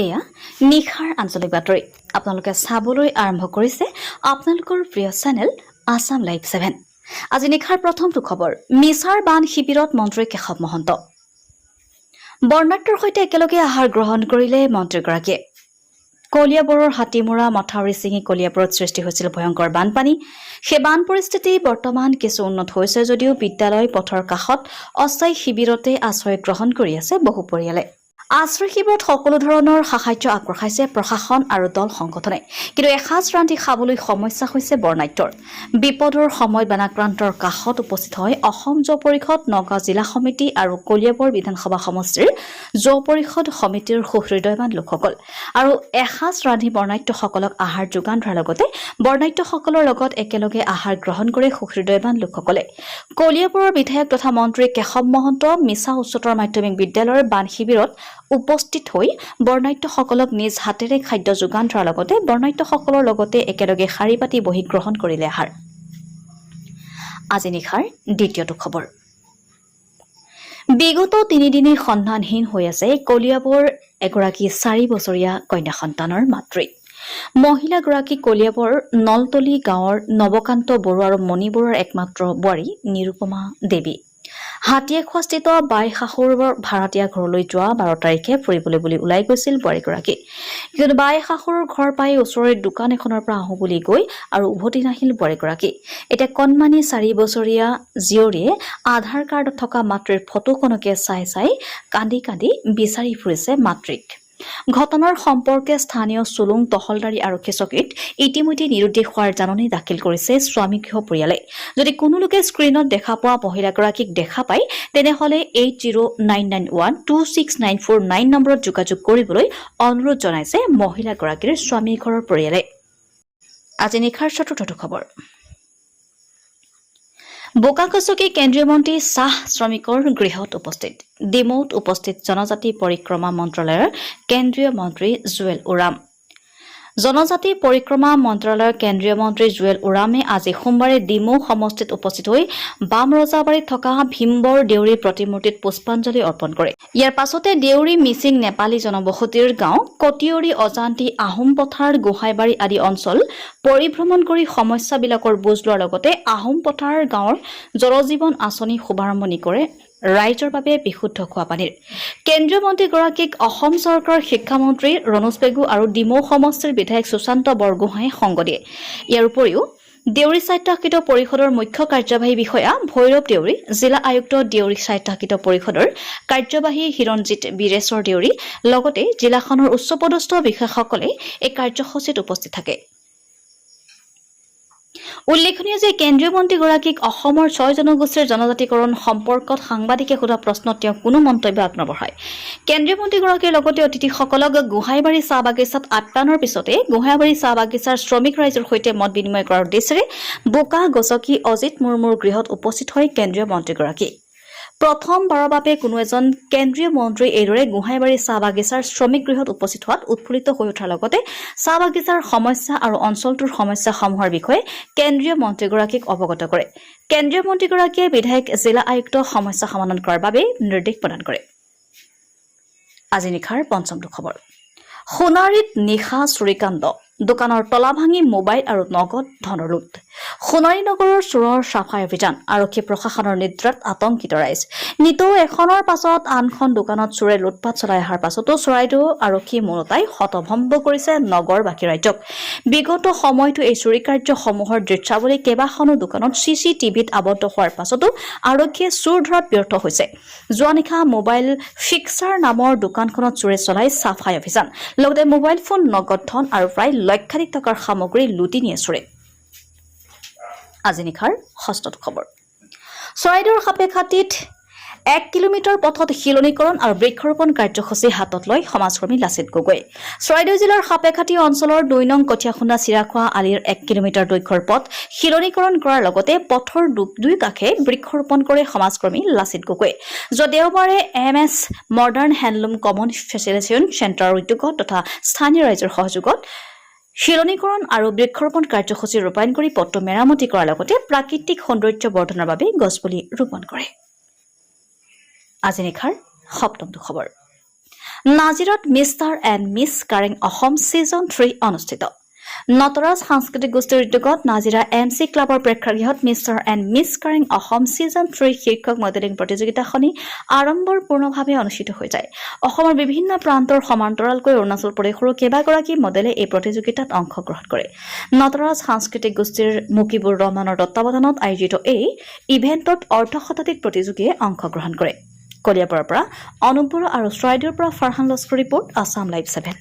এয়া নিখাৰ আঞ্চলিক বাতৰি আপোনালোকে চাবলৈ আৰম্ভ কৰিছে আপোনালোকৰ প্ৰিয় চেনেল আসাম লাইভ 7। আজি নিখাৰ প্ৰথমটো খবৰ মিছাৰ বান শিবিৰত মন্ত্ৰী কেশৱ মহন্ত। বৰ্ণাঢ্যৰ সৈতে একেলগে আহাৰ গ্ৰহণ কৰিলে মন্ত্ৰীগৰাকীয়ে। কলিয়াবৰৰ হাতীমৰা মথাউৰি ছিঙি কলিয়াবৰত সৃষ্টি হৈছিল ভয়ংকৰ বানপানী। সেই বান পৰিস্থিতি বৰ্তমান কিছু উন্নত হৈছে যদিও বিদ্যালয় পথৰ কাষত অস্থায়ী শিবিৰতে আশ্ৰয় গ্ৰহণ কৰি আছে বহু পৰিয়ালে। আশ্ৰয় শিবিৰত সকলো ধৰণৰ সাহায্য আগবঢ়াইছে প্ৰশাসন আৰু দল সংগঠনে, কিন্তু এসাঁজ ৰান্ধি খাবলৈ সমস্যা হৈছে বৰ্ণাঢ্যৰ। বিপদৰ সময়ত বানাক্ৰান্তৰ কাষত উপস্থিত হয় অসম যুৱ পৰিষদ, নগাঁও জিলা সমিতি আৰু কলিয়াবৰ বিধানসভা সমষ্টিৰ যুৱ পৰিষদ সমিতিৰ সুহৃদয়বান লোকসকল। আৰু এসাঁজ ৰান্ধি বৰ্ণাঢ্যসকলক আহাৰ যোগান ধৰাৰ লগতে বৰ্ণাঢ্যসকলৰ লগত একেলগে আহাৰ গ্ৰহণ কৰে সুহৃদয়বান লোকসকলে। কলিয়াবৰৰ বিধায়ক তথা মন্ত্ৰী কেশৱ মহন্ত মিছা উচ্চতৰ মাধ্যমিক বিদ্যালয়ৰ বান শিবিৰত উপস্থিত হৈ বৰ্ণাঢ্যসকলক নিজ হাতেৰে খাদ্য যোগান ধৰাৰ লগতে বৰ্ণাঢ্যসকলৰ লগতে একেলগে শাৰী পাতি বহি গ্ৰহণ কৰিলে আহাৰ। আজি নিশাৰ দ্বিতীয়টো খবৰ বিগত 3 দিনে সন্ধানহীন হৈ আছে কলিয়াবৰ এগৰাকী 4 বছৰীয়া কন্যা সন্তানৰ মাতৃ। মহিলাগৰাকী কলিয়াবৰ নলতলী গাঁৱৰ নৱকান্ত বড়ো আৰু মণি বড়োৰ একমাত্ৰ বোৱাৰী নিৰুপমা দেৱী। হাতীয়াখোৱাস্থিত বাই শাহুৰৰ ভাড়াতীয়া ঘৰলৈ যোৱা 12 তাৰিখে ফুৰিবলৈ বুলি ওলাই গৈছিল বোৱাৰীগৰাকী। কিন্তু বাই শাহুৰৰ ঘৰ পাই ওচৰৰে দোকান এখনৰ পৰা আহোঁ বুলি গৈ আৰু উভতি নাহিল বোৱাৰীগৰাকী। এতিয়া কণমানি 4 বছৰীয়া জীয়ৰীয়ে আধাৰ কাৰ্ডত থকা মাতৃৰ ফটোখনকে চাই চাই কান্দি কান্দি বিচাৰি ফুৰিছে মাতৃক। ঘটনাৰ সম্পৰ্কে স্থানীয় চুলুং তহলদাৰী আৰক্ষী চকীত ইতিমধ্যে নিৰুদ্দেশ হোৱাৰ জাননী দাখিল কৰিছে স্বামীগৃহ পৰিয়ালে। যদি কোনো লোকে স্ক্ৰীণত দেখা পোৱা মহিলাগৰাকীক দেখা পায় তেনেহলে 8099126949 নম্বৰত যোগাযোগ কৰিবলৈ অনুৰোধ জনাইছে মহিলাগৰাকীৰ স্বামীৰ ঘৰৰ পৰিয়ালে। আজি নিশাৰ চতুৰ্থটো খবৰ বোকাগছকি কেন্দ্ৰীয় মন্ত্ৰী চাহ শ্ৰমিকৰ গৃহত উপস্থিত। ডিমৌত উপস্থিত জনজাতি পৰিক্ৰমা মন্ত্ৰালয়ৰ কেন্দ্ৰীয় মন্ত্ৰী জুৱেল ওৰাম। জনজাতি পৰিক্ৰমা মন্ত্ৰালয়ৰ কেন্দ্ৰীয় মন্ত্ৰী জুৱেল ওৰামে আজি সোমবাৰে ডিমৌ সমষ্টিত উপস্থিত হৈ বাম ৰজাবাৰীত থকা ভীমবৰ দেউৰী প্ৰতিমূৰ্তিত পুষ্পাঞ্জলি অৰ্পণ কৰে। ইয়াৰ পাছতে দেউৰী মিচিং নেপালী জনবসতিৰ গাঁও কটিয়ৰী অজান্তি আহোম পথাৰ গোহাঁইবাৰী আদি অঞ্চল পৰিভ্ৰমণ কৰি সমস্যাবিলাকৰ বুজ লোৱাৰ লগতে আহোম পথাৰ গাঁৱৰ জলজীৱন আঁচনি শুভাৰম্ভণি কৰে ৰাইজৰ বাবে বিশুদ্ধ খোৱাপানীৰ। কেন্দ্ৰীয় মন্ত্ৰীগৰাকীক অসম চৰকাৰৰ শিক্ষামন্ত্ৰী ৰণোজ পেগু আৰু ডিমৌ সমষ্টিৰ বিধায়ক সুশান্ত বৰগোহাঁয়ে সংগ দিয়ে। ইয়াৰ উপৰিও দেউৰী স্বায়ত্তশাসিত পৰিষদৰ মুখ্য কাৰ্যবাহী বিষয়া ভৈৰৱ দেউৰী, জিলা আয়ুক্ত দেউৰী স্বায়ত্তশাসিত পৰিষদৰ কাৰ্যবাহী হিৰণজিৎ বীৰেশ্বৰ দেউৰী লগতে জিলাখনৰ উচ্চপদস্থ বিষয়াসকলে এই কাৰ্যসূচীত উপস্থিত থাকে। উল্লেখনীয় যে কেন্দ্ৰীয় মন্ত্ৰীগৰাকীক অসমৰ 6 জনগোষ্ঠীৰ জনজাতিকৰণ সম্পৰ্কত সাংবাদিকে সোধা প্ৰশ্নত তেওঁ কোনো মন্তব্য আগনবঢ়ায়। কেন্দ্ৰীয় মন্ত্ৰীগৰাকীৰ লগতে অতিথিসকলক গোহাঁইবাৰী চাহ বাগিচাত আপ্যায়নৰ পিছতে গোহাঁইবাৰী চাহ বাগিচাৰ শ্ৰমিক ৰাইজৰ সৈতে মত বিনিময় কৰাৰ উদ্দেশ্যেৰে বোকা গছকি অজিত মুৰ্মুৰ গৃহত উপস্থিত হয় কেন্দ্ৰীয় মন্ত্ৰীগৰাকী। প্ৰথমবাৰৰ বাবে কোনো এজন কেন্দ্ৰীয় মন্ত্ৰী এইদৰে গোহাঁইবাৰী চাহ বাগিচাৰ শ্ৰমিক গৃহত উপস্থিত হোৱাত উৎফুল্লিত হৈ উঠাৰ লগতে চাহ বাগিচাৰ সমস্যা আৰু অঞ্চলটোৰ সমস্যাসমূহৰ বিষয়ে কেন্দ্ৰীয় মন্ত্ৰীগৰাকীক অৱগত কৰে। কেন্দ্ৰীয় মন্ত্ৰীগৰাকীয়ে বিধায়ক জিলা আয়ুক্ত সমস্যা সমাধান কৰাৰ বাবে নিৰ্দেশ প্ৰদান কৰে। আজি নিশাৰ পঞ্চমটো খবৰ সোণাৰীত নিশা চুৰিকাণ্ড, দোকানৰ তলা ভাঙি মোবাইল আৰু নগদ ধনৰ লুট। সোণাৰী নগৰৰ চোৰৰ চাফাই অভিযান, আৰক্ষী প্ৰশাসনৰ নিদ্ৰাত আতংকিত ৰাইজ। নিতৌ এখনৰ পাছত আনখন দোকানত চোৰে লুটপাট চলাই অহাৰ পাছতো চৰাইদেউ আৰক্ষী মূলতাই হতভম্ব কৰিছে নগৰবাসী ৰাইজক। বিগত সময়তো এই চুৰি কাৰ্যসমূহৰ দৃশ্যাৱলী কেইবাখনো দোকানত CCTVত আবদ্ধ হোৱাৰ পাছতো আৰক্ষীয়ে চোৰ ধৰাত ব্যৰ্থ হৈছে। যোৱা নিশা মোবাইল ফিক্সাৰ নামৰ দোকানখনত চোৰে চলাই চাফাই অভিযান, লগতে মোবাইল ফোন, নগদ ধন আৰু প্ৰায় লক্ষাধিক টকাৰ সামগ্ৰী লুটি নিয়ে চোৰে। আজি নিশাৰ ষষ্ঠটো খবৰ চৰাইদেউৰ সাপেখাতীত 1 কিলোমিটাৰ পথত শিলনীকৰণ আৰু বৃক্ষৰোপণ কাৰ্যসূচী হাতত লৈ সমাজকৰ্মী লাচিত গগৈ। চৰাইদেউ জিলাৰ সাপেখাতী অঞ্চলৰ 2 নং কঠীয়াখুন্দা চিৰাখোৱা আলিৰ 1 কিলোমিটাৰ দৈৰ্ঘ্যৰ পথ শিলনীকৰণ কৰাৰ লগতে পথৰ দুই কাষে বৃক্ষৰোপণ কৰে সমাজকৰ্মী লাচিত গগৈ। যোৱা দেওবাৰে MS modern handloom common facilitation চেণ্টাৰৰ উদ্যোগত তথা স্থানীয় ৰাইজৰ সহযোগত শিলনীকৰণ আৰু বৃক্ষৰোপণ কাৰ্যসূচী ৰূপায়ণ কৰি পথটো মেৰামতি কৰাৰ লগতে প্ৰাকৃতিক সৌন্দৰ্য বৰ্ধনৰ বাবে গছপুলি ৰোপণ কৰে। আজি নিশাৰ সপ্তমটো খবৰ নাজিৰাত mister and miss Kareng Assam season 3 অনুষ্ঠিত নটৰাজ সাংস্কৃতিক গোষ্ঠীৰ উদ্যোগত নাজিৰা MC ক্লাবৰ প্ৰেক্ষাগৃহত mister and miss Kareng Assam season 3 শীৰ্ষক মডেলিং প্ৰতিযোগিতাখনি আড়ম্বৰপূৰ্ণভাৱে অনুষ্ঠিত হৈ যায় অসমৰ বিভিন্ন প্ৰান্তৰ সমান্তৰালকৈ অৰুণাচল প্ৰদেশৰো কেইবাগৰাকী মডেলে এই প্ৰতিযোগিতাত অংশগ্ৰহণ কৰে নটৰাজ সাংস্কৃতিক গোষ্ঠীৰ মুকিবুৰ ৰহমানৰ তত্বাৱধানত আয়োজিত এই ইভেণ্টত অৰ্ধশতাধিক প্ৰতিযোগীয়ে অংশগ্ৰহণ কৰে কলিয়াবৰৰ পৰা অনুপ বড়ো আৰু চৰাইদেউৰ পৰা ফাৰহান লস্কৰ ৰিপৰ্ট আছাম লাইভ 7